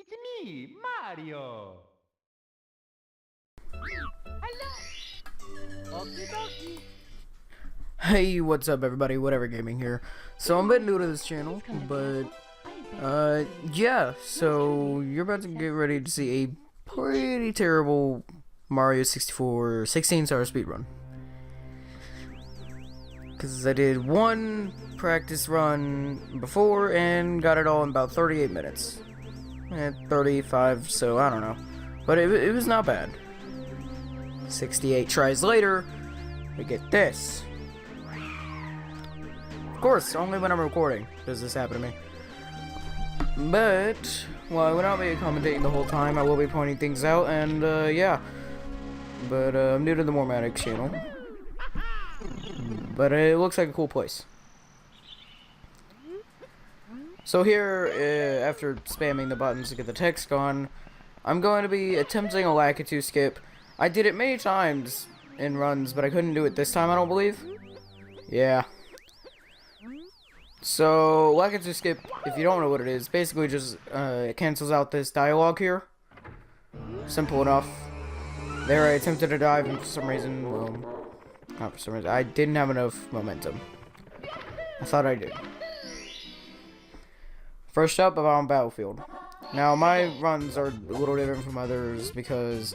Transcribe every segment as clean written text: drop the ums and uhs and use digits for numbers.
It's me, Mario. Hello. Okie dokie. Hey, what's up everybody, Whatever Gaming here. So I'm a bit new to this channel, but yeah, so you're about to get ready to see a pretty terrible Mario 64 16-star speedrun. Because I did one practice run before and got it all in about 38 minutes. 35, so I don't know. But it was not bad. 68 tries later, we get this. Of course, only when I'm recording does this happen to me. But, well, I will not be commentating the whole time. I will be pointing things out, and, yeah. But, I'm new to the Warmatics channel. But it looks like a cool place. So here, after spamming the buttons to get the text gone, I'm going to be attempting a Lakitu skip. I did it many times in runs, but I couldn't do it this time, I don't believe. Yeah. So, Lakitu skip, if you don't know what it is, basically just it cancels out this dialogue here. Simple enough. There I attempted to dive, and for some reason, well, not for some reason, I didn't have enough momentum. I thought I did. First up, about Battlefield. Now, my runs are a little different from others because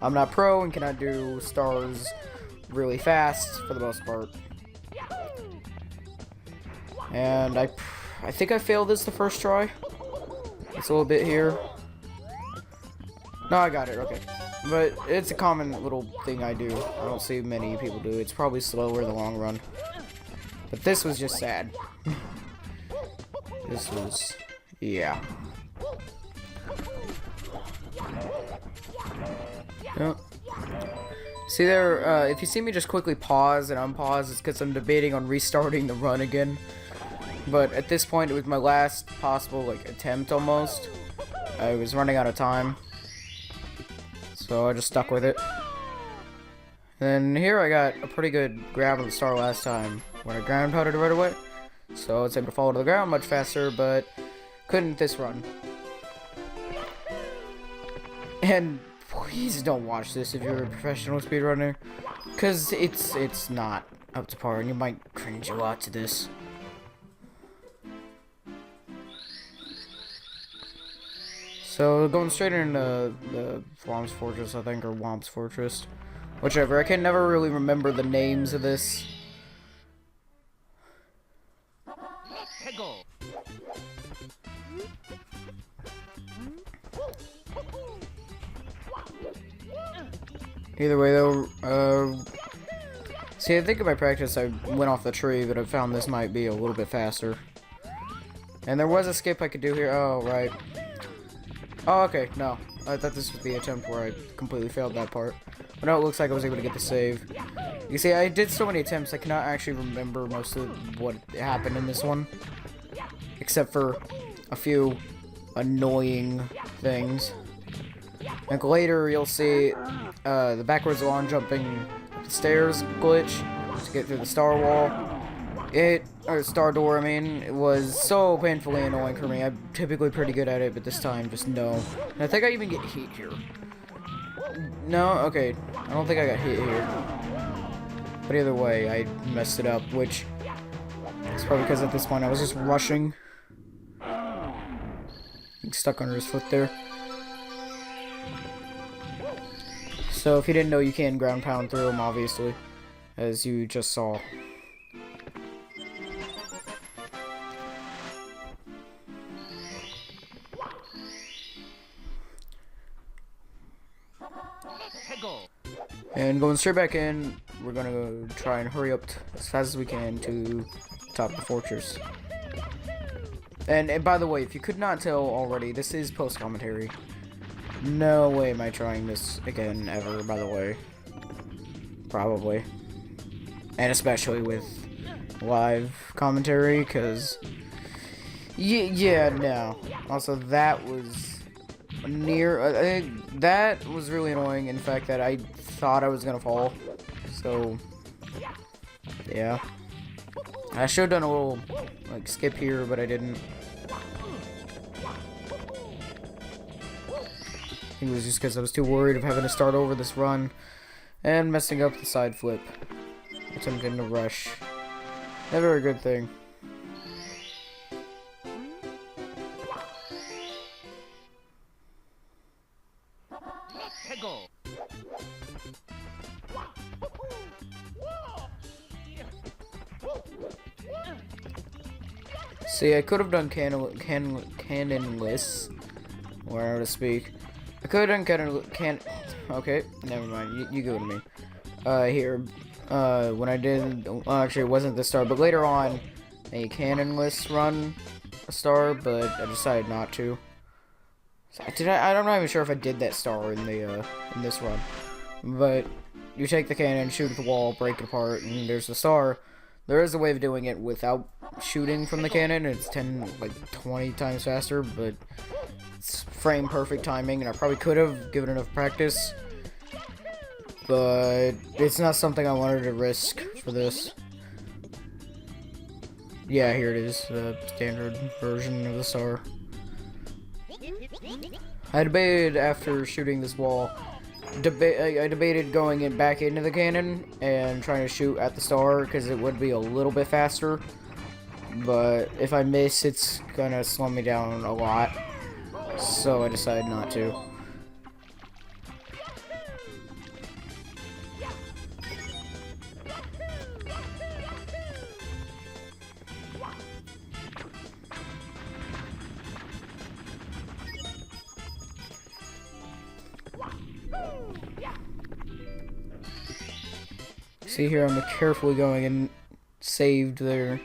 I'm not pro and cannot do stars really fast for the most part. And I think I failed this the first try. It's a little bit here. No, I got it, okay. But it's a common little thing I do. I don't see many people do. It's probably slower in the long run. But this was just sad. This was, yeah. Yep. See there, if you see me just quickly pause and unpause, it's because I'm debating on restarting the run again. But at this point, it was my last possible, like, attempt almost. I was running out of time. So I just stuck with it. And here I got a pretty good grab on the star last time when I ground pounded it right away. So I was able to fall to the ground much faster, but couldn't this run. And please don't watch this if you're a professional speedrunner, because it's not up to par and you might cringe a lot to this. So going straight into the Womp's Fortress, I think, or Womp's Fortress, whichever. I can never really remember the names of this. Either way, though, see, I think in my practice I went off the tree, but I found this might be a little bit faster. And there was a skip I could do here. Oh, right. Oh, okay, no. I thought this was the attempt where I completely failed that part. But no, it looks like I was able to get the save. You see, I did so many attempts, I cannot actually remember most of what happened in this one. Except for a few annoying things. Like later, you'll see the backwards lawn jumping up the stairs glitch to get through the star wall. Or star door, I mean, it was so painfully annoying for me. I'm typically pretty good at it, but this time, just no. And I think I even get hit here. No? Okay. I don't think I got hit here. But either way, I messed it up, which is probably because at this point I was just rushing. Getting stuck under his foot there. So if you didn't know, you can ground pound through him, obviously, as you just saw. And going straight back in, we're gonna go try and hurry up as fast as we can to top the fortress. And by the way, if you could not tell already, this is post-commentary. No way am I trying this again ever, by the way. Probably. And especially with live commentary, because... Yeah, no. Also, that was near... that was really annoying, in fact, that I thought I was gonna fall. So... yeah. I should have done a little, like, skip here, but I didn't. think it was just because I was too worried of having to start over this run and messing up the side flip, attempting to rush. Never a good thing. See, I could have done cannonless, or how to speak. I could have done okay, never mind. You go to me. Here, when I did, well, actually, it wasn't the star, but later on, a cannonless run a star, but I decided not to. I'm not even sure if I did that star in the in this run, but you take the cannon, shoot at the wall, break it apart, and there's the star. There is a way of doing it without shooting from the cannon. It's 20 times faster, but it's frame perfect timing, and I probably could have given enough practice, but it's not something I wanted to risk for this. Yeah, here it is, the standard version of the star. I debated after shooting this wall. I debated going back into the cannon and trying to shoot at the star because it would be a little bit faster. But if I miss, it's gonna slow me down a lot. So I decided not to. See here, I'm carefully going and saved there.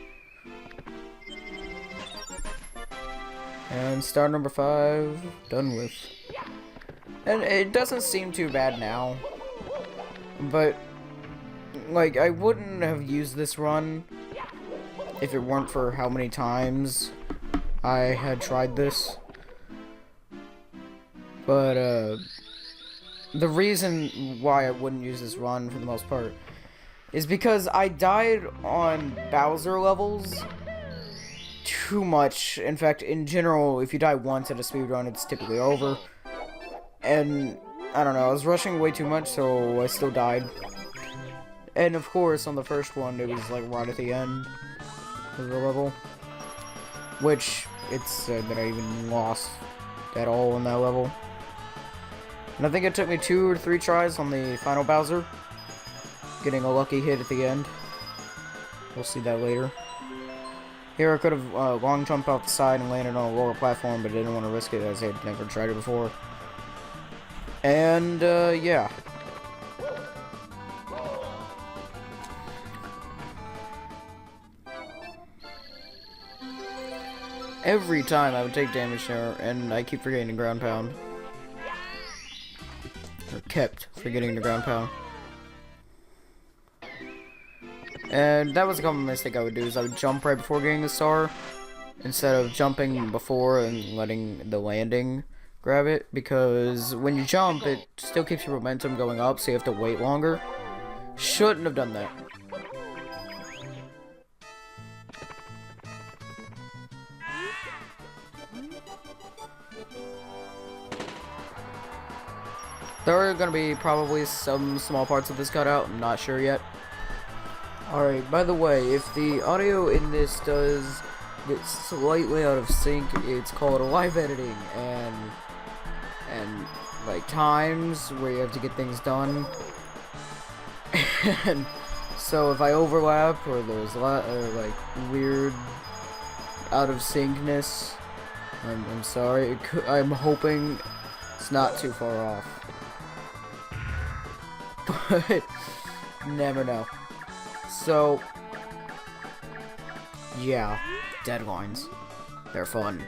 And star number 5, done with. And it doesn't seem too bad now. But, like, I wouldn't have used this run if it weren't for how many times I had tried this. But, the reason why I wouldn't use this run for the most part is because I died on Bowser levels too much. In fact, in general, if you die once at a speedrun, it's typically over. And, I don't know, I was rushing way too much, so I still died. And of course, on the first one, it was like right at the end of the level. Which, it's said that I even lost at all in that level. And I think it took me 2 or 3 tries on the final Bowser, getting a lucky hit at the end. We'll see that later. Here I could have long jumped off the side and landed on a lower platform, but didn't want to risk it as I had never tried it before. And, yeah. Every time I would take damage there, and I keep forgetting to ground pound. Or kept forgetting to ground pound. And that was a common mistake I would do, is I would jump right before getting the star, instead of jumping before and letting the landing grab it, because when you jump, it still keeps your momentum going up, so you have to wait longer. Shouldn't have done that. There are going to be probably some small parts of this cut out, I'm not sure yet. Alright, by the way, if the audio in this does get slightly out of sync, it's called live editing, and like times where you have to get things done. And so if I overlap or there's a lot of like weird out of syncness, I'm sorry. I'm hoping it's not too far off. But never know. So yeah, deadlines. They're fun.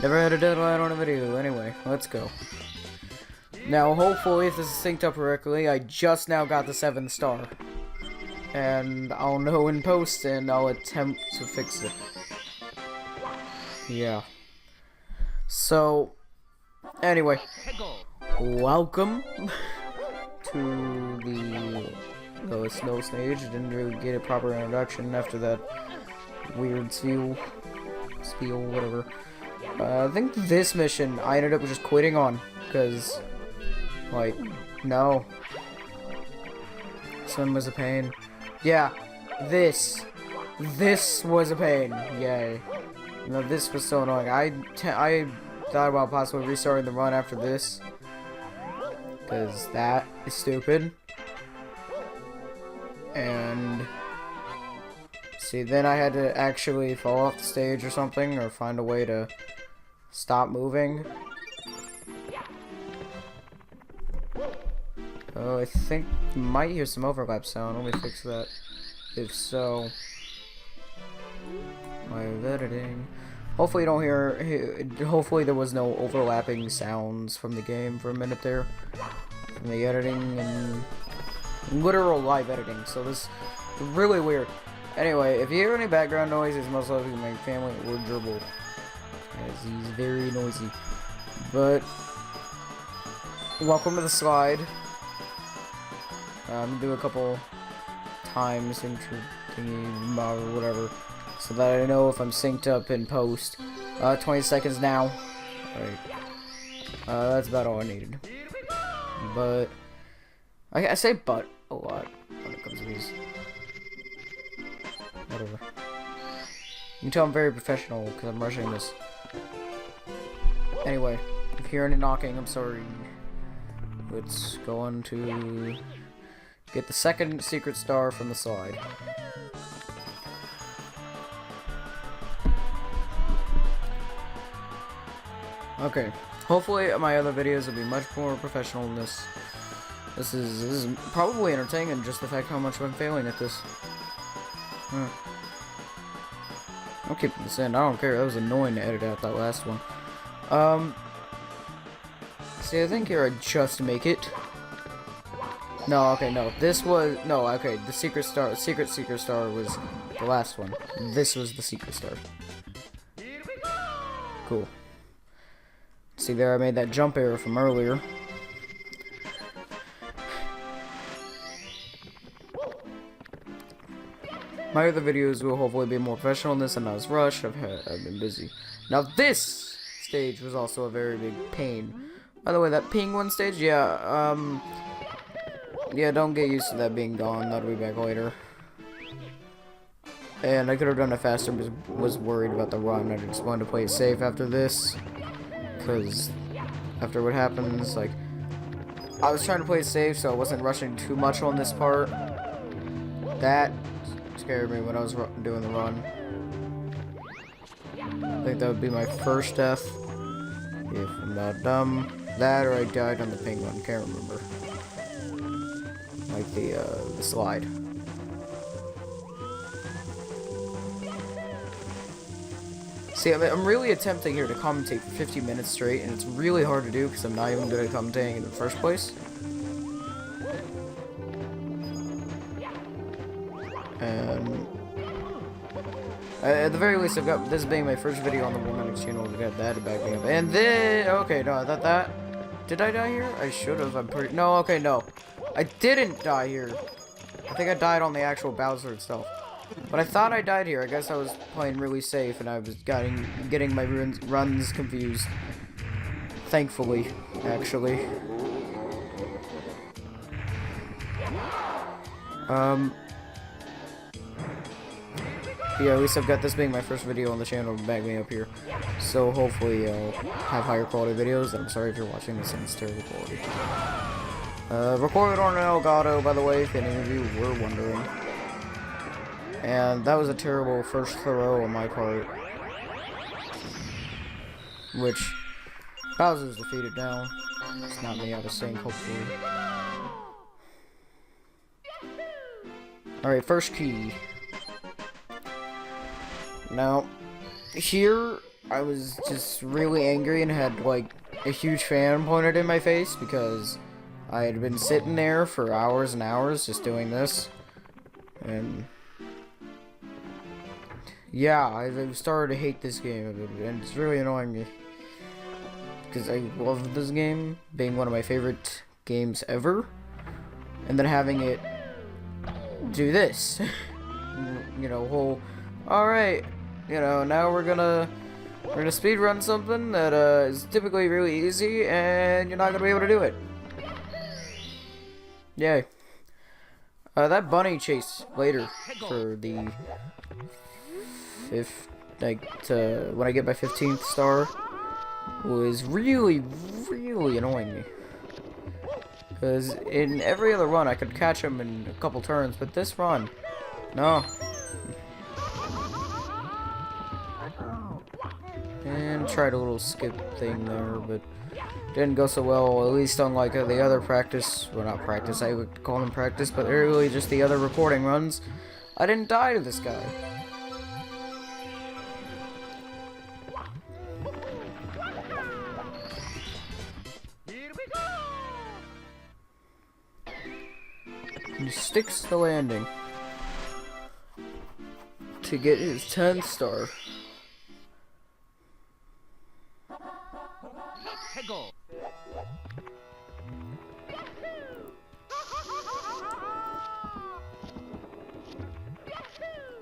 Never had a deadline on a video. Anyway, let's go. Now, hopefully, if this is synced up correctly, I just now got the 7th star. And I'll know in post, and I'll attempt to fix it. Yeah. So, anyway. Welcome to the snow stage. Didn't really get a proper introduction after that weird spiel, whatever. I think this mission I ended up just quitting on, because, like, no. This one was a pain. Yeah, this was a pain. Yay. No, this was so annoying. I thought about possibly restarting the run after this, because that is stupid. And see, then I had to actually fall off the stage or something, or find a way to stop moving. Oh, I think you might hear some overlap sound. Let me fix that. If so, my editing. Hopefully you don't hear. Hopefully there was no overlapping sounds from the game for a minute there, from the editing and literal live editing. So this is really weird. Anyway, if you hear any background noise, it's most likely my family or gerbil, as he's very noisy. But welcome to the slide. I'm gonna do a couple times intro thingy or whatever, so that I know if I'm synced up in post. 20 seconds now. Alright. That's about all I needed. But I say but a lot when it comes to these. Whatever. You can tell I'm very professional because I'm rushing this. Anyway, if you hear any knocking, I'm sorry. Let's go on to get the second secret star from the slide. Okay, hopefully my other videos will be much more professional than this. This is probably entertaining, just the fact how much I'm failing at this. I'll keep this in. I don't care. That was annoying to edit out that last one. See, I think here I just make it. No, okay, no. This was okay. The secret star was the last one. This was the secret star. Cool. See there, I made that jump error from earlier. My other videos will hopefully be more professional than this, and not as rushed. I've been busy. Now this stage was also a very big pain. By the way, that penguin stage, yeah, don't get used to that being gone. That'll be back later. And I could have done it faster, but was worried about the run. I just wanted to play it safe after this, because after what happens, like, I was trying to play it safe, so I wasn't rushing too much on this part. That scared me when I was doing the run. I think that would be my first death, if I'm not dumb. That, or I died on the penguin. Can't remember. Like the slide. See, I'm really attempting here to commentate for 50 minutes straight, and it's really hard to do because I'm not even good at commentating in the first place. And at the very least, I've got this being my first video on the Warmatics channel. I've got that to back me up. And then, okay, no, I thought that. Did I die here? I should have. I'm pretty. No, okay, no. I didn't die here. I think I died on the actual Bowser itself. But I thought I died here. I guess I was playing really safe and I was getting my runs confused. Thankfully, actually. Yeah, at least I've got this being my first video on the channel to back me up here. So hopefully I'll have higher quality videos. And I'm sorry if you're watching this and it's terrible quality. Recorded on an Elgato, by the way, if any of you were wondering. And that was a terrible first throw on my part. Which, Bowser's defeated now. It's not me out of sync, hopefully. Alright, first key. Now, here, I was just really angry and had, like, a huge fan pointed in my face because I had been sitting there for hours and hours just doing this. And yeah, I've started to hate this game, and it's really annoying me. Because I love this game, being one of my favorite games ever. And then having it do this. You know, alright, you know, now we're gonna We're gonna speedrun something that is typically really easy, and you're not gonna be able to do it. Yay. That bunny chase later for the when I get my 15th star was really, really annoying me. Because in every other run I could catch him in a couple turns, but this run, no. And tried a little skip thing there, but didn't go so well, at least unlike the other practice, well not practice, I would call them practice, but they're really just the other recording runs. I didn't die to this guy. He sticks the landing to get his 10th star.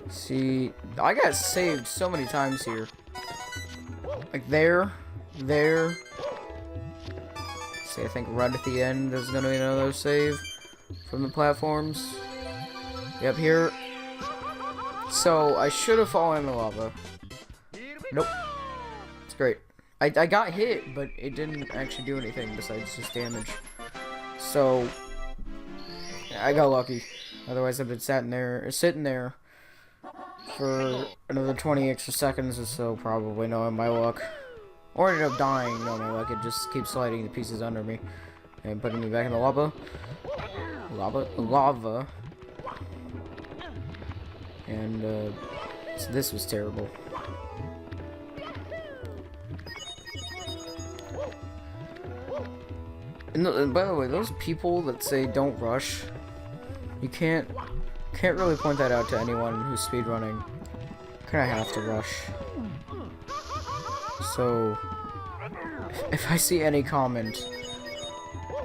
See, I got saved so many times here. Like there. See, I think right at the end there's gonna be another save from the platforms. Yep, here. So, I should have fallen in the lava. Nope. It's great. I got hit, but it didn't actually do anything besides just damage. So, I got lucky. Otherwise, I've been sitting there for another 20 extra seconds or so, probably knowing my luck. Or ended up dying knowing my luck. It just keeps sliding the pieces under me and putting me back in the lava. Lava. And, so this was terrible. And by the way, those people that say don't rush, you can't really point that out to anyone who's speedrunning. Kinda have to rush. So, if I see any comment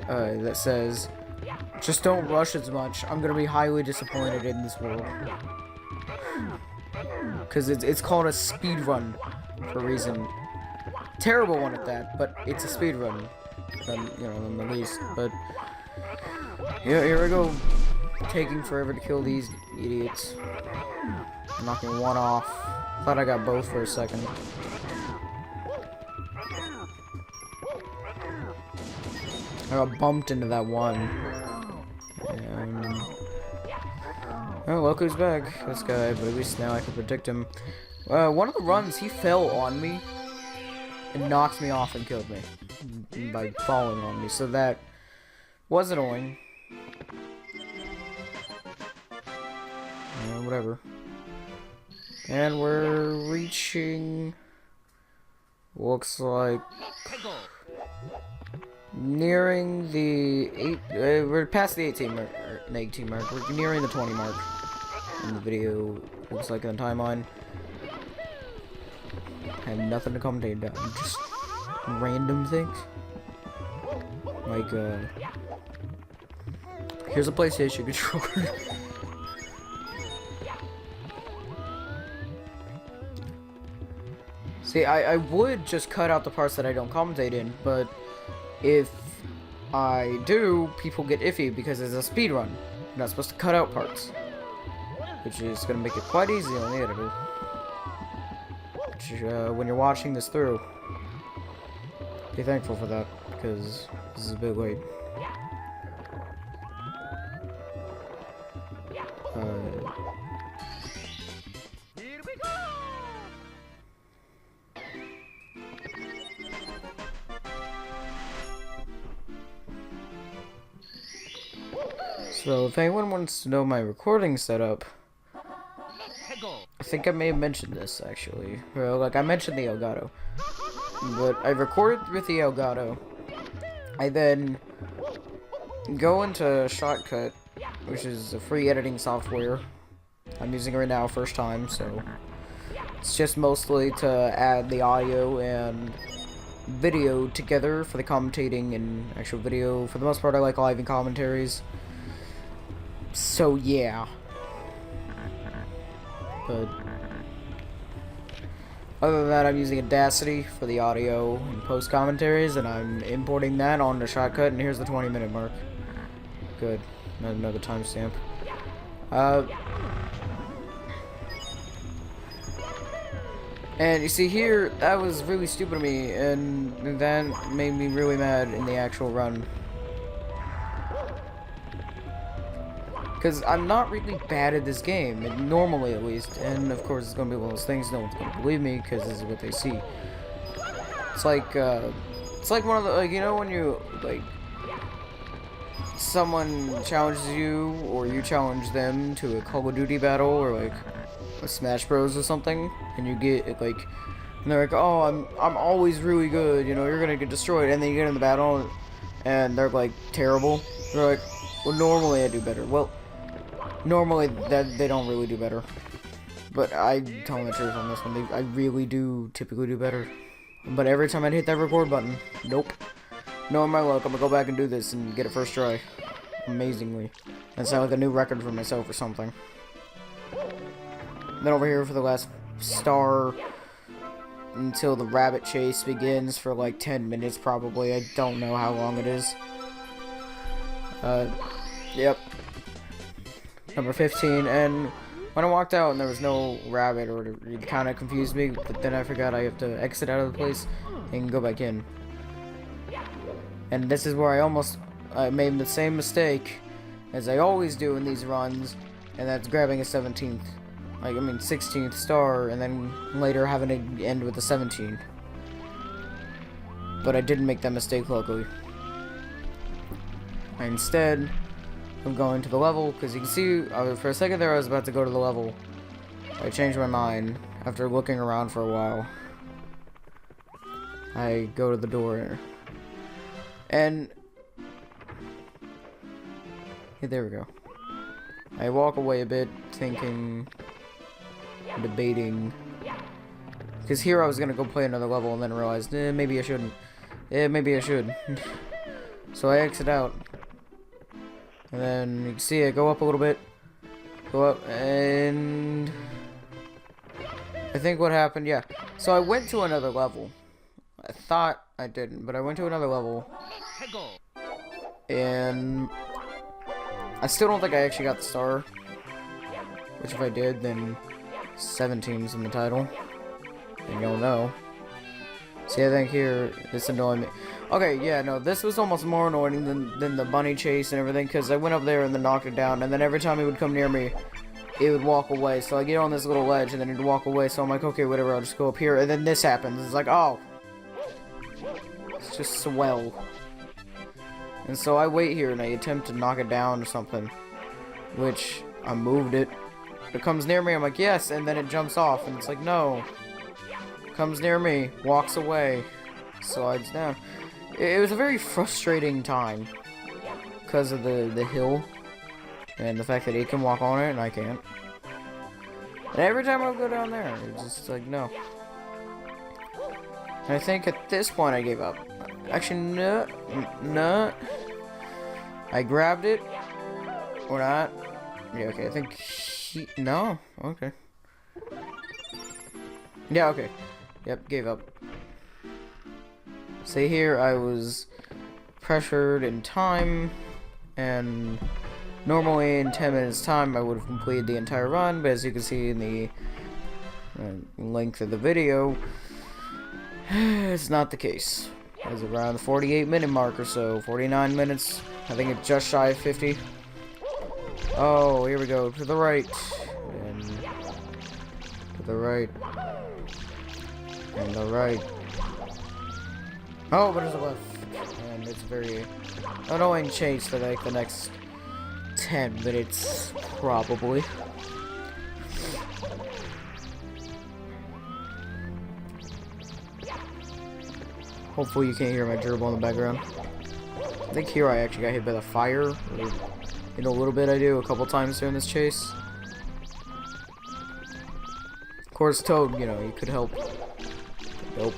that says, just don't rush as much, I'm gonna be highly disappointed in this world. Because it's called a speedrun for a reason. Terrible one at that, but it's a speedrun. You know, the least. But, yeah, here we go. Taking forever to kill these idiots. Knocking one off. Thought I got both for a second. I got bumped into that one. And... oh, look who's back. This guy, but at least now I can predict him. One of the runs, he fell on me and knocked me off and killed me by falling on me, so that was annoying. Whatever. And we're reaching, looks like, nearing the we're past the 18 mark, we're nearing the 20 mark in the video, looks like in the timeline. I have nothing to commentate down, just random things. Like, here's a PlayStation controller. See, I would just cut out the parts that I don't commentate in, but if I do, people get iffy because it's a speedrun. You're not supposed to cut out parts, which is going to make it quite easy on the editor. Which, when you're watching this through, be thankful for that, because this is a bit late. So, if anyone wants to know my recording setup, I think I may have mentioned this, actually. Well, like, I mentioned the Elgato. But I recorded with the Elgato. I then go into Shortcut, which is a free editing software. I'm using it right now, first time, so it's just mostly to add the audio and video together for the commentating and actual video. For the most part, I like live and commentaries. So, yeah. But Other than that, I'm using Audacity for the audio and post commentaries, and I'm importing that onto Shotcut, and here's the 20-minute mark. Good. Another timestamp. And you see here, that was really stupid of me, and that made me really mad in the actual run. Because I'm not really bad at this game, normally at least, and of course it's going to be one of those things no one's going to believe me, because this is what they see. It's like one of the, like, you know when you, like, someone challenges you, or you challenge them to a Call of Duty battle, or like a Smash Bros or something, and you get like, and they're like, oh, I'm always really good, you know, you're gonna get destroyed, and then you get in the battle, and they're like terrible. They're like, well, normally I do better. Well, normally that they don't really do better, but I'm telling the truth on this one. I really do typically do better, but every time I hit that record button, nope. Knowing my luck, I'm gonna go back and do this and get it first try. Amazingly. That's like a new record for myself or something. Then over here for the last star until the rabbit chase begins for like 10 minutes probably. I don't know how long it is. Yep. Number 15, and when I walked out and there was no rabbit, or it kind of confused me, but then I forgot I have to exit out of the place and go back in. And this is where I made the same mistake as I always do in these runs, and that's grabbing a 16th star, and then later having to end with a 17. But I didn't make that mistake, luckily. Instead, I'm going to the level, because you can see, for a second there I was about to go to the level. I changed my mind after looking around for a while. I go to the door, and yeah, there we go. I walk away a bit, thinking, debating, because here I was gonna go play another level, and then realized, maybe I shouldn't. Maybe I should. So I exit out, and then you can see I go up a little bit, go up, and I think what happened, yeah. So I went to another level. I thought I didn't, but I went to another level, and I still don't think I actually got the star, which if I did, then 17's in the title, and you'll know. See, I think here, this annoyed me. Okay, yeah, no, this was almost more annoying than the bunny chase and everything, because I went up there and then knocked it down, and then every time he would come near me, it would walk away. So I get on this little ledge, and then he'd walk away, so I'm like, okay, whatever, I'll just go up here, and then this happens. It's like, oh. It's just swell. And so I wait here, and I attempt to knock it down or something, which I moved it. It comes near me, I'm like, yes, and then it jumps off, and it's like, no. Comes near me, walks away, slides down. It was a very frustrating time because of the hill and the fact that it can walk on it and I can't. And every time I go down there, it's just like, no. And I think at this point I gave up. Actually, no. I grabbed it. Or not. Yeah, okay, I think no. Okay. Yeah, okay. Yep, gave up. See here, I was pressured in time, and normally in 10 minutes time I would have completed the entire run, but as you can see in the length of the video, it's not the case. It's around the 48-minute mark or so, 49 minutes. I think it's just shy of 50. Oh, here we go, to the right, and to the right, and the right. Oh, but there's a left, and it's very annoying chase for like the next 10 minutes, probably. Hopefully you can't hear my gerbil in the background. I think here I actually got hit by the fire, or, you know, a little bit I do, a couple times during this chase. Of course, Toad, you know, you could help. Nope.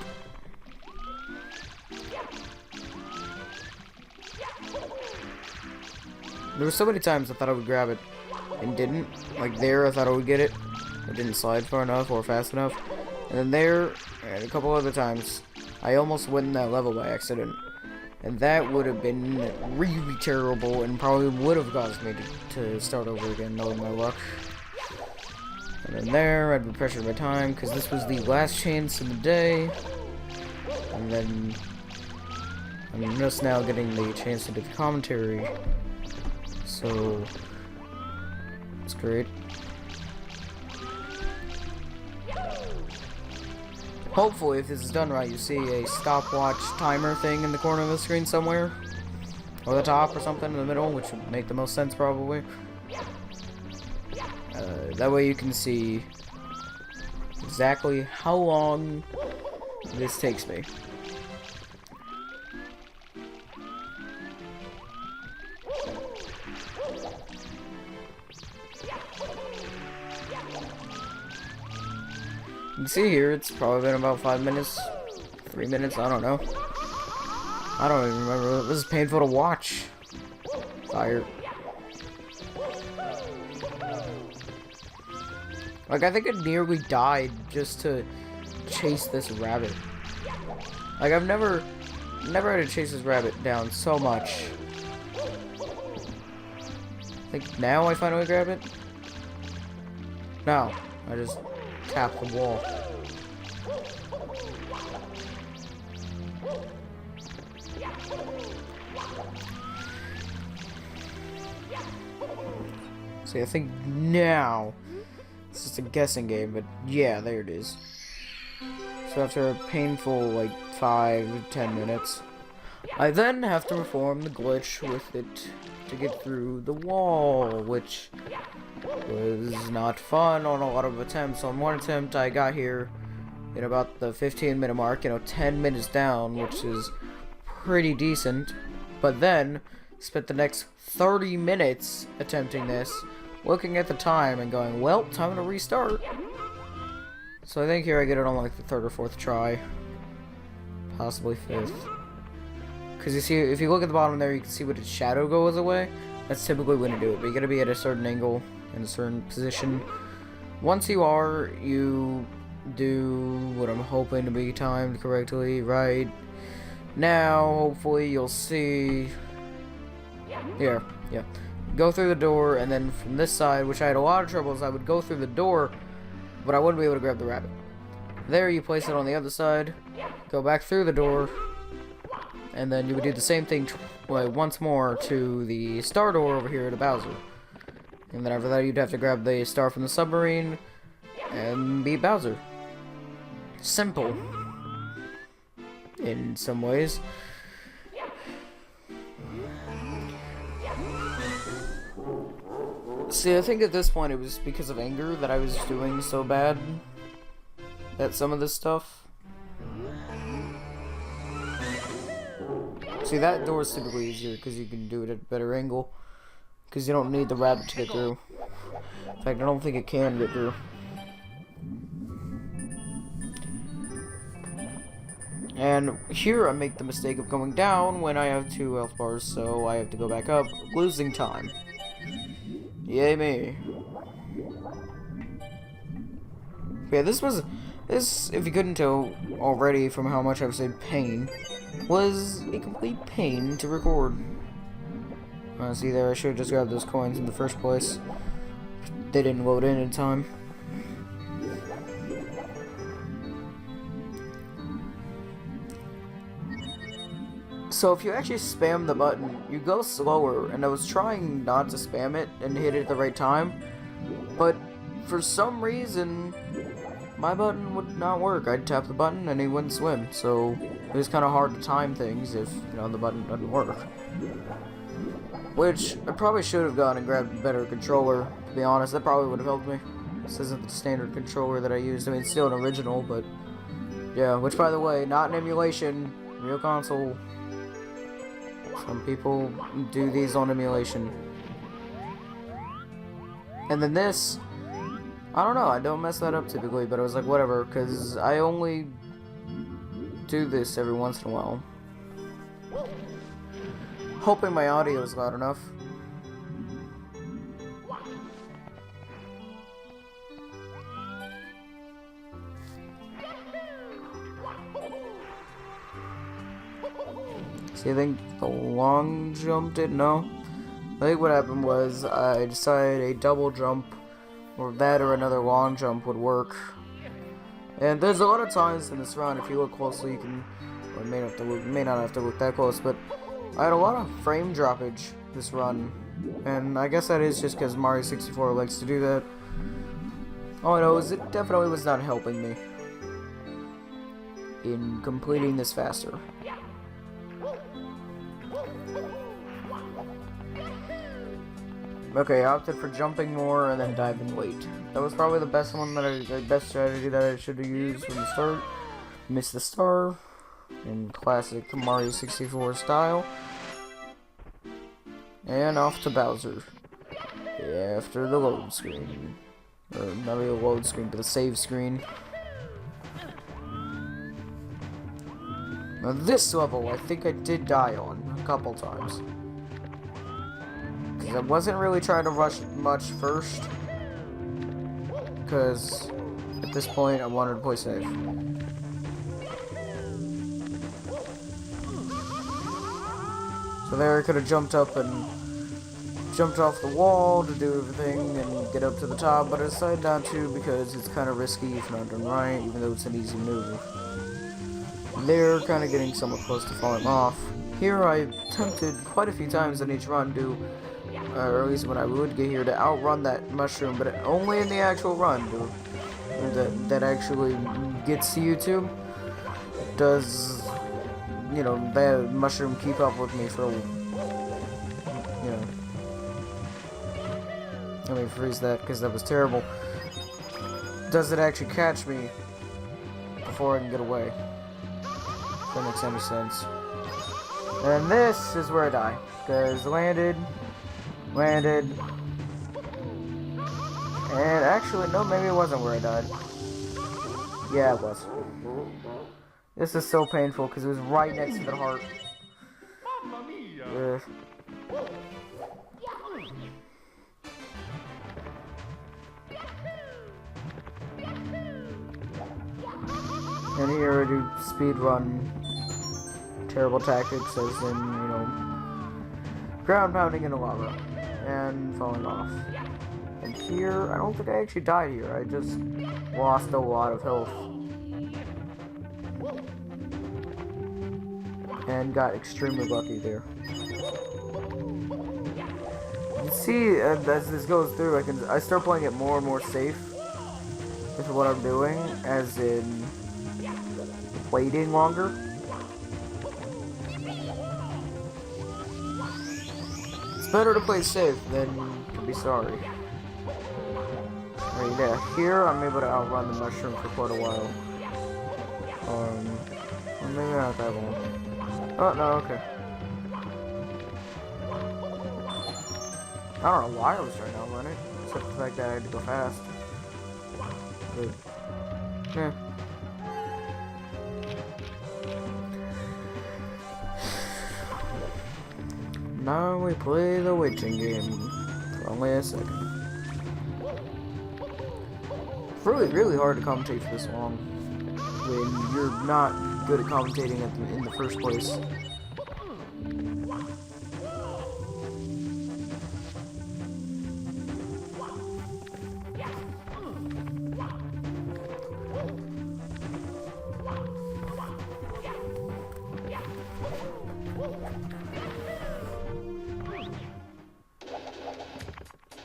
There were so many times I thought I would grab it and didn't. Like there, I thought I would get it. It didn't slide far enough or fast enough. And then there, and a couple other times, I almost went in that level by accident. And that would have been really terrible and probably would have caused me to start over again, knowing my luck. And then there, I'd be pressured by time, because this was the last chance of the day. And then, I'm just now getting the chance to do the commentary. So, it's great. Hopefully, if this is done right, you see a stopwatch timer thing in the corner of the screen somewhere. Or the top or something in the middle, which would make the most sense probably. That way you can see exactly how long this takes me. You can see here, it's probably been about 5 minutes, 3 minutes, I don't know. I don't even remember. This is painful to watch. Tired. Like, I think I nearly died just to chase this rabbit. Like, I've never had to chase this rabbit down so much. I think now I finally grab it. No, I just tap the wall. See, I think now it's just a guessing game, but yeah, there it is. So after a painful like 5 to 10 minutes, I then have to perform the glitch with it to get through the wall, which was not fun on a lot of attempts. On one attempt, I got here in about the 15-minute mark, 10 minutes down, which is pretty decent. But then, spent the next 30 minutes attempting this, looking at the time and going, well, time to restart. So I think here I get it on like the 3rd or 4th try. Possibly 5th. Because you see, if you look at the bottom there, you can see when its shadow goes away. That's typically when you do it, but you gotta be at a certain angle in a certain position. Once you are, you do what I'm hoping to be timed correctly right now. Hopefully you'll see here, yeah, go through the door, and then from this side, which I had a lot of troubles, I would go through the door, but I wouldn't be able to grab the rabbit. There you place it on the other side, go back through the door, and then you would do the same thing once more to the star door over here to Bowser. And then after that, you'd have to grab the star from the submarine and beat Bowser. Simple. In some ways. See, I think at this point it was because of anger that I was doing so bad at some of this stuff. See, that door is typically easier because you can do it at a better angle. Because you don't need the rabbit to get through. In fact, I don't think it can get through. And here I make the mistake of going down when I have 2 health bars, so I have to go back up, losing time. Yay me. Yeah, this, if you couldn't tell already from how much I've said pain, was a complete pain to record. See there, I should have just grabbed those coins in the first place. They didn't load in time. So if you actually spam the button, you go slower, and I was trying not to spam it and hit it at the right time, but for some reason, my button would not work. I'd tap the button and it wouldn't swim, so it was kind of hard to time things if, the button doesn't work. Which, I probably should have gone and grabbed a better controller, to be honest. That probably would have helped me. This isn't the standard controller that I used. I mean, it's still an original, but yeah, which, by the way, not an emulation, real console. Some people do these on emulation. And then this, I don't know, I don't mess that up typically, but I was like, whatever, because I only do this every once in a while. Hoping my audio is loud enough. See, I think the long jump did no. I think what happened was I decided a double jump, or that or another long jump would work. And there's a lot of times in this run, if you look closely, you can, or may not have to look that close, but I had a lot of frame droppage this run, and I guess that is just because Mario 64 likes to do that. All I know is it definitely was not helping me in completing this faster. Okay, I opted for jumping more and then diving late. That was probably the best best strategy that I should have used from the start. Missed the star in classic Mario 64 style. And off to Bowser. After the load screen. Or not really a load screen, but a save screen. Now this level, I think I did die on a couple times. I wasn't really trying to rush much first, because at this point I wanted to play safe. So there I could have jumped up and jumped off the wall to do everything and get up to the top, but I decided not to because it's kind of risky if not done right, even though it's an easy move. They're kind of getting somewhat close to falling off. Here I attempted quite a few times in each run to or at least when I would get here, to outrun that mushroom, but only in the actual run, that actually gets to YouTube. Does, you know, that mushroom keep up with me for, you know, let me freeze that, because that was terrible. Does it actually catch me before I can get away? If that makes any sense. And this is where I die, because landed, and actually, no, maybe it wasn't where I died. Yeah, it was. This is so painful because it was right next to the heart. And here I do speedrun terrible tactics, as in, you know, ground pounding in the lava and falling off. And here, I don't think I actually died here. I just lost a lot of health and got extremely lucky there. You see, as this goes through, I start playing it more and more safe with what I'm doing, as in waiting longer. It's better to play safe than to be sorry. Right, yeah, here I'm able to outrun the mushroom for quite a while. Or maybe not that long. Oh, no, okay. I don't know why I was trying to outrun it, except the fact that I had to go fast. But, yeah. Now we play the witching game for only a second. It's really hard to commentate for this long when you're not good at commentating in the first place.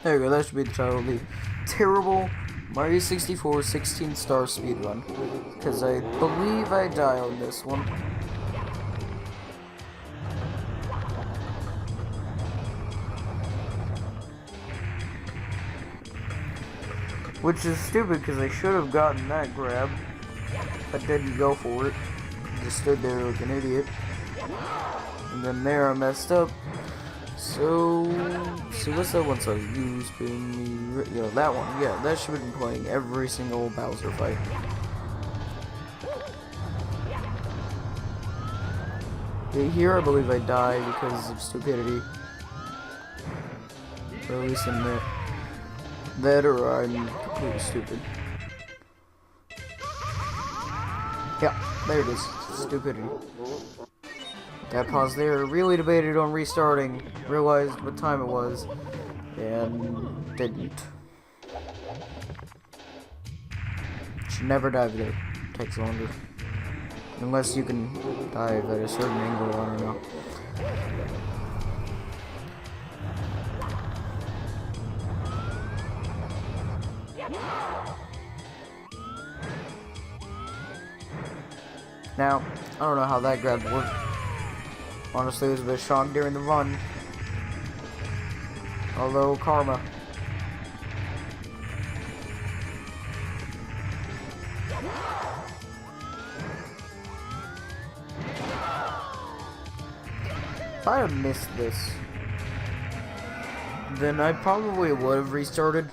There we go, that should be the title of the terrible Mario 64 16-star speedrun. Because I believe I die on this one. Which is stupid because I should have gotten that grab, but didn't go for it. Just stood there like an idiot. And then there I messed up. So what's that one song? You spin me, you know, that one. Yeah, that should have been playing every single Bowser fight. Here I believe I die because of stupidity. Or at least in that or I'm completely stupid. Yeah, there it is. Stupidity. Got paused there, really debated on restarting, realized what time it was, and didn't. Should never dive there. Takes longer. Unless you can dive at a certain angle, I don't know. Now, I don't know how that grab worked. Honestly, it was a bit shocked during the run. Although, karma. If I had missed this, then I probably would have restarted.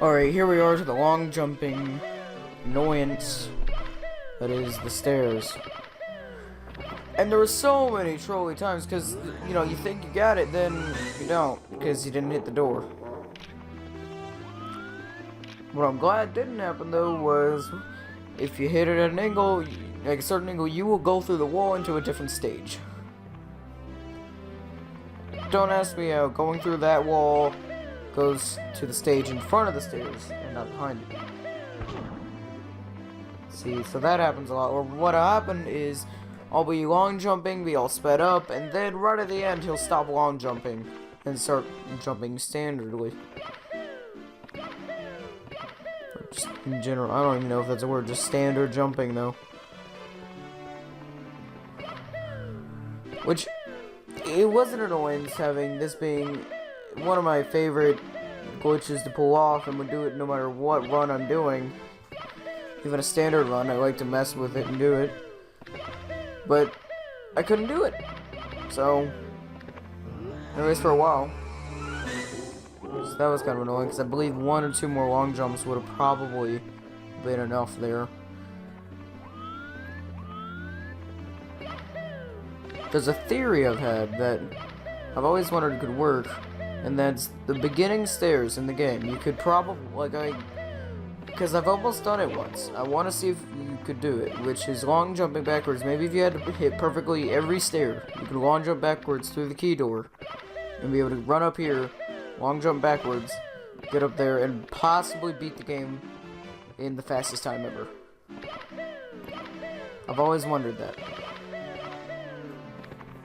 Alright, here we are to the long jumping annoyance that is the stairs. And there were so many trolley times because, you know, you think you got it, then you don't because you didn't hit the door. What I'm glad didn't happen though was if you hit it at an angle, like a certain angle, you will go through the wall into a different stage. Don't ask me how going through that wall goes to the stage in front of the stairs and not behind it. See, so that happens a lot. Or what'll happen is I'll be long jumping, be all sped up, and then right at the end he'll stop long jumping and start jumping standardly. Or just in general, I don't even know if that's a word, just standard jumping though. Which, it was an annoyance having this being one of my favorite glitches to pull off, and would do it no matter what run I'm doing. Even a standard run, I like to mess with it and do it. But I couldn't do it. So, at least for a while. So that was kind of annoying, because I believe 1 or 2 more long jumps would have probably been enough there. There's a theory I've had that I've always wondered could work, and that's the beginning stairs in the game. You could probably, because I've almost done it once. I want to see if you could do it, which is long jumping backwards. Maybe if you had to hit perfectly every stair, you could long jump backwards through the key door, and be able to run up here, long jump backwards, get up there, and possibly beat the game in the fastest time ever. I've always wondered that.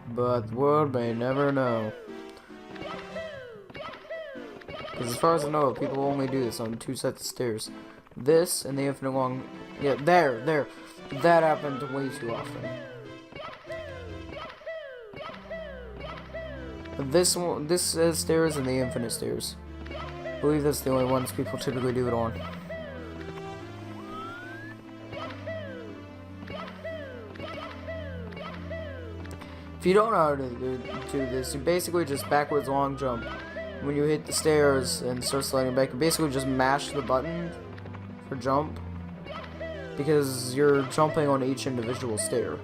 But the world may never know. Because as far as I know, people only do this on 2 sets of stairs. This and the infinite long... Yeah, there. That happened way too often. This one, this stairs and the infinite stairs. I believe that's the only ones people typically do it on. If you don't know how to do this, you basically just backwards long jump. When you hit the stairs and start sliding back, you basically just mash the button for jump, because you're jumping on each individual stair.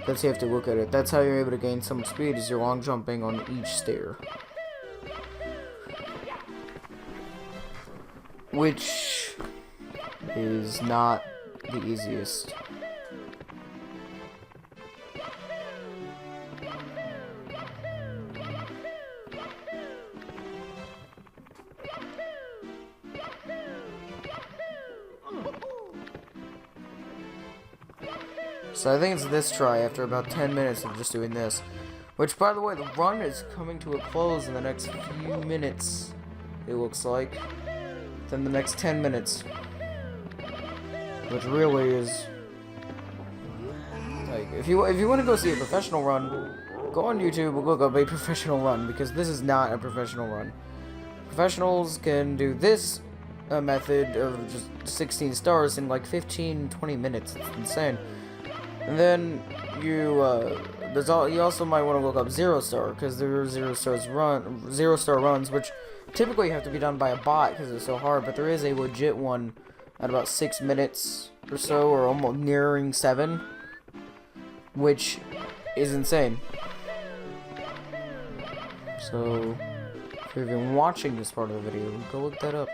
That's how you have to look at it. That's how you're able to gain so much speed, is you're long jumping on each stair. Which is not the easiest. So I think it's this try after about 10 minutes of just doing this. Which, by the way, the run is coming to a close in the next few minutes, it looks like. Within the next 10 minutes. which really is like, if you want to go see a professional run, go on YouTube and look up a professional run, because this is not a professional run. Professionals can do this method of just 16 stars in like 15-20 minutes. It's insane. And then you also might want to look up 0-star, because there are 0-star runs, which typically have to be done by a bot because it's so hard. But there is a legit one at about 6 minutes or so, or almost nearing 7, which is insane. So if you've been watching this part of the video, go look that up.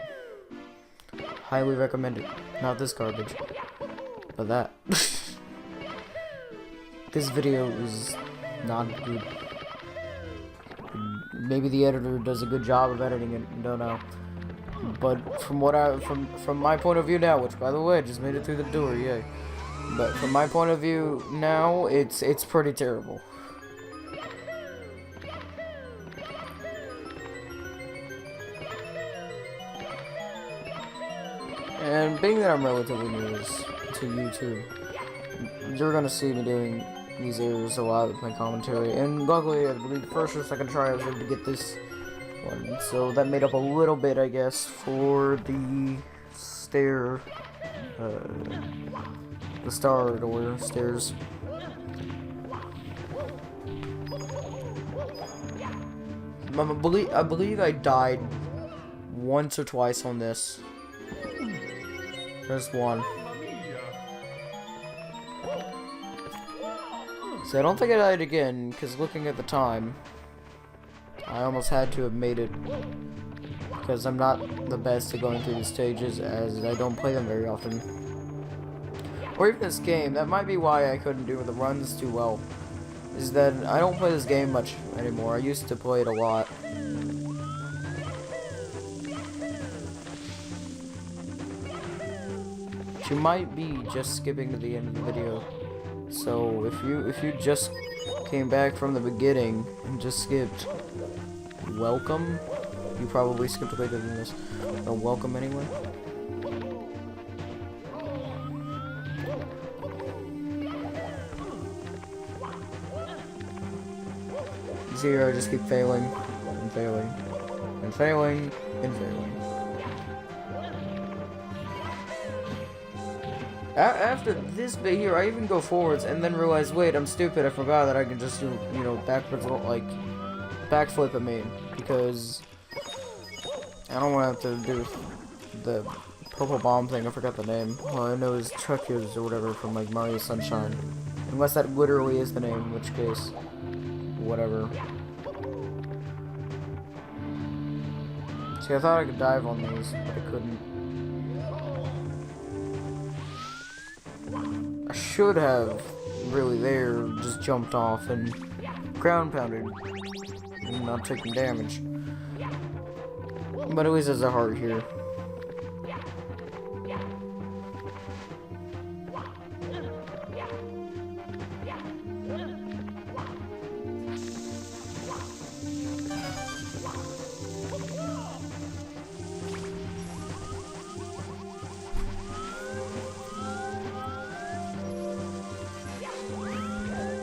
Highly recommend it. Not this garbage, but that. This video is not good. Maybe the editor does a good job of editing it, don't know. But from my point of view now, which by the way, just made it through the door, yay. But from my point of view now, it's pretty terrible. And being that I'm relatively new to YouTube, you're gonna see me doing these errors a lot with my commentary. And luckily, I believe the first or second try I was able to get this one, so that made up a little bit, I guess, for the the star door stairs. I believe I died once or twice on this. There's one. So I don't think I died again, because looking at the time, I almost had to have made it, because I'm not the best at going through the stages, as I don't play them very often. Or even this game, that might be why I couldn't do the runs too well, is that I don't play this game much anymore. I used to play it a lot. You might be just skipping to the end of the video. So if you just came back from the beginning and just skipped, welcome. You probably skipped later than this. But welcome anyway. See, I just keep failing and failing and failing and failing. After this bit here, I even go forwards and then realize, wait, I'm stupid. I forgot that I can just do, you know, backwards, like, backflip, I mean, because I don't want to have to do the purple bomb thing. I forgot the name. All I know is Chuckers or whatever from, like, Mario Sunshine. Unless that literally is the name, in which case, whatever. See, I thought I could dive on these, but I couldn't. I should have really there just jumped off and ground pounded and not taking damage. But at least there's a heart here.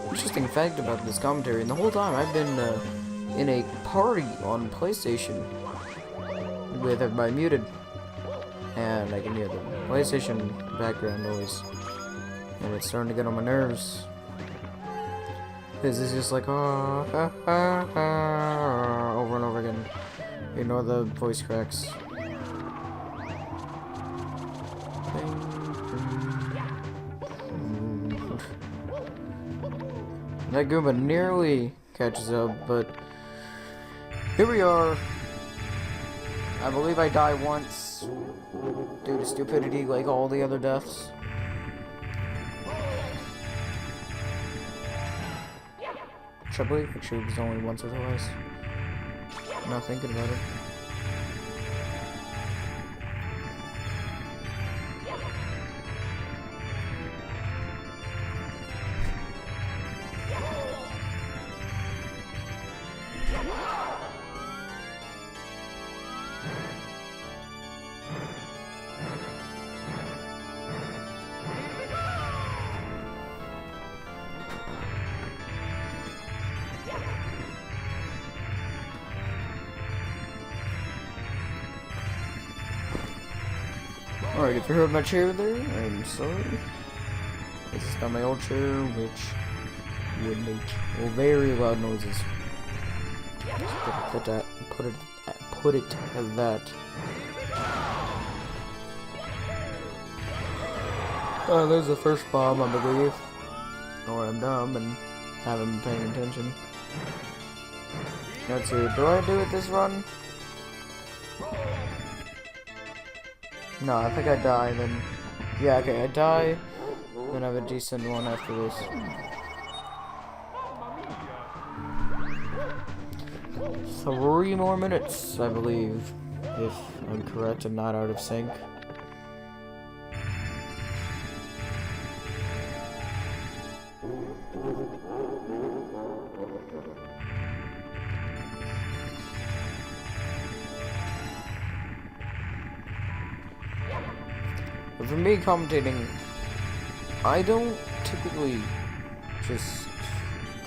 Interesting fact about this commentary, and the whole time I've been in a party on PlayStation with everybody muted, and I can hear the PlayStation background noise, and it's starting to get on my nerves, because it's just like over and over again. Ignore the voice cracks. That Goomba nearly catches up, but here we are. I believe I die once due to stupidity, like all the other deaths. Which I believe actually was only once or twice. Not thinking about it. Alright, if you heard my chair there, I'm sorry. This is not my old chair, which would make very loud noises. Just put it at that. Oh, there's the first bomb, I believe. Or I'm dumb and haven't been paying attention. Let's see, do I do it this run? No, I think I die, then... Yeah, okay, I die, then I have a decent one after this. 3 more minutes, I believe, if I'm correct and not out of sync. But for me, commentating, I don't typically just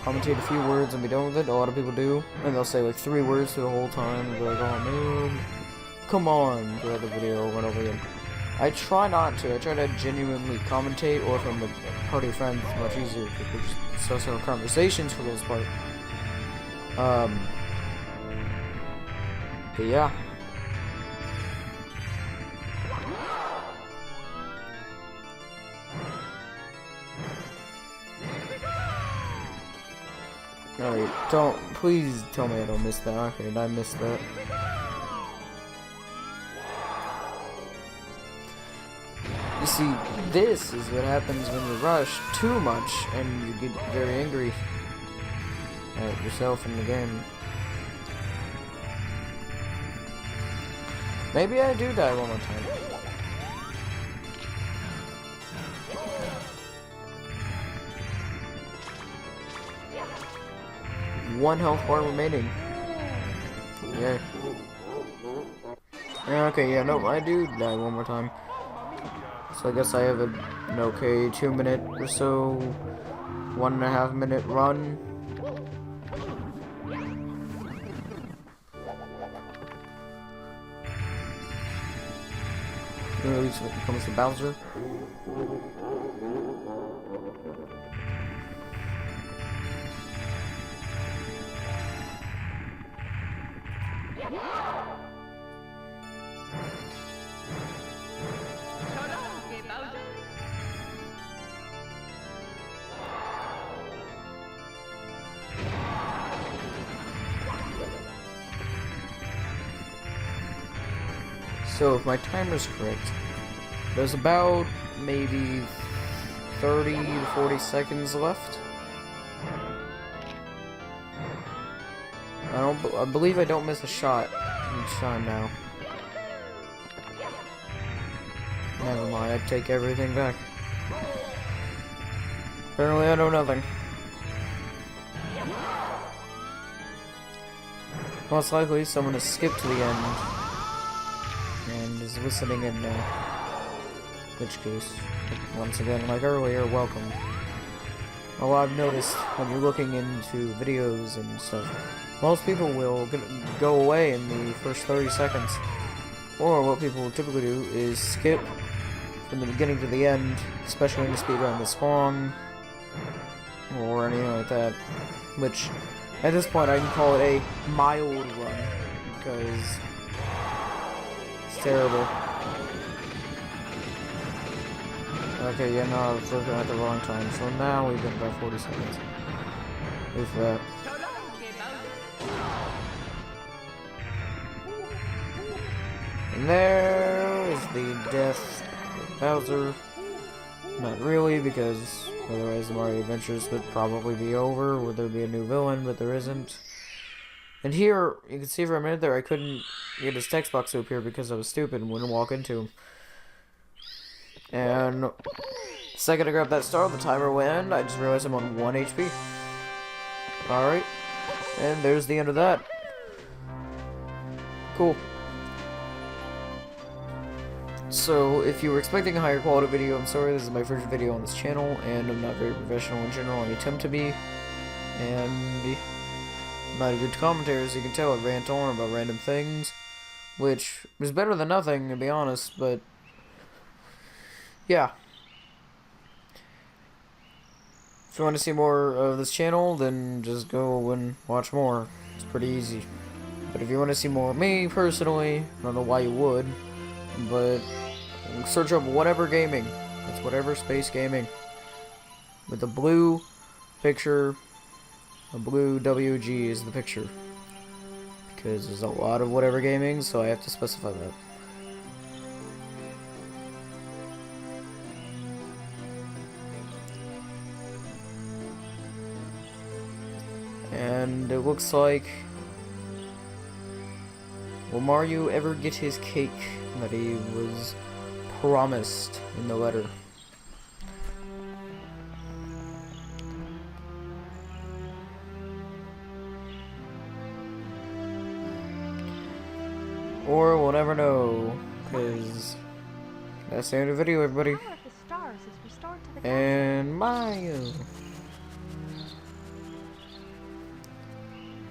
commentate a few words and be done with it. A lot of people do, and they'll say like 3 words through the whole time and be like, oh man, come on, throughout the video over and over again. I try not to. I try to genuinely commentate, or if I'm with a party of friends, it's much easier because we're just social conversations for the most part. But yeah. Alright, please tell me I don't miss that. Okay, did I miss that? You see, this is what happens when you rush too much and you get very angry at yourself in the game. Maybe I do die one more time. One health bar remaining. Yeah. Okay, yeah, no, I do die one more time. So I guess I have an okay 2 minute or so, 1.5 minute run. At least when it comes to Bowser. So if my timer's correct, there's about maybe 30 to 40 seconds left. I believe I don't miss a shot each time now. Never mind, I take everything back. Apparently I know nothing. Most likely someone has skipped to the end and is listening in now. Which case, once again, like earlier, welcome. Well, I've noticed when you're looking into videos and stuff, most people will go away in the first 30 seconds. Or what people typically do is skip from the beginning to the end, especially in the speedrun this long, or anything like that. Which, at this point, I can call it a mild run, because it's terrible. Okay, yeah, no, I was looking at the wrong time, so now we've got about 40 seconds. If that. And there is the death of Bowser. Not really, because otherwise the Mario Adventures would probably be over. Would there be a new villain? But there isn't. And here, you can see for a minute there, I couldn't get his text box to appear because I was stupid and wouldn't walk into him. And the second I grabbed that star, the timer went end. I just realized I'm on 1 HP. Alright. And there's the end of that. Cool. So, if you were expecting a higher quality video, I'm sorry, this is my first video on this channel, and I'm not very professional in general. I attempt to be, and I'm not a good commentator, as you can tell. I rant on about random things, which is better than nothing, to be honest, but yeah. If you want to see more of this channel, then just go and watch more. It's pretty easy. But if you want to see more of me, personally, I don't know why you would, but search up whatever gaming. It's whatever space gaming. With a blue picture, a blue WG is the picture. Because there's a lot of whatever gaming, so I have to specify that. And it looks like... will Mario ever get his cake that he was promised in the letter? Or we'll never know, because that's the end of the video, everybody. Power of the stars is restored to the And Mario.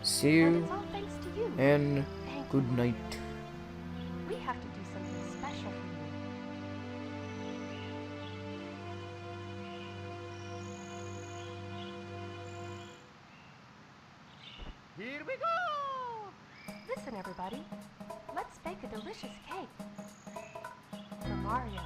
See and you, it's all thanks to you. and Thank good you. night. We have to do something special for you. Here we go! Listen, everybody. Let's bake a delicious cake for Mario.